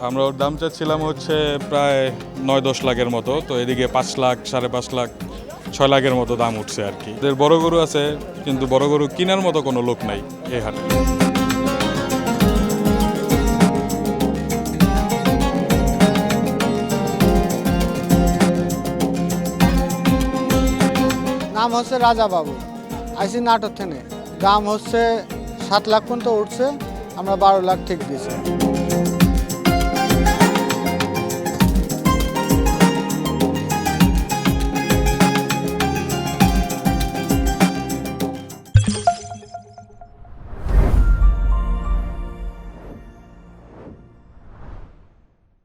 আমরা ওর দাম চাচ্ছিলাম হচ্ছে প্রায় 9-10 লাখের মতো, তো এদিকে 5 লাখ 5.5 লাখ 6 লাখের মতো দাম উঠছে আর কি। এদের বড় গরু আছে, কিন্তু বড় গরু কেনার মতো কোনো লোক নাই এই হাটে। নাম হচ্ছে রাজা বাবু, আইসি নাটোর থেকে। দাম হচ্ছে 7 লাখ পর্যন্ত উঠছে, আমরা 12 লাখ ঠিক দিয়েছি।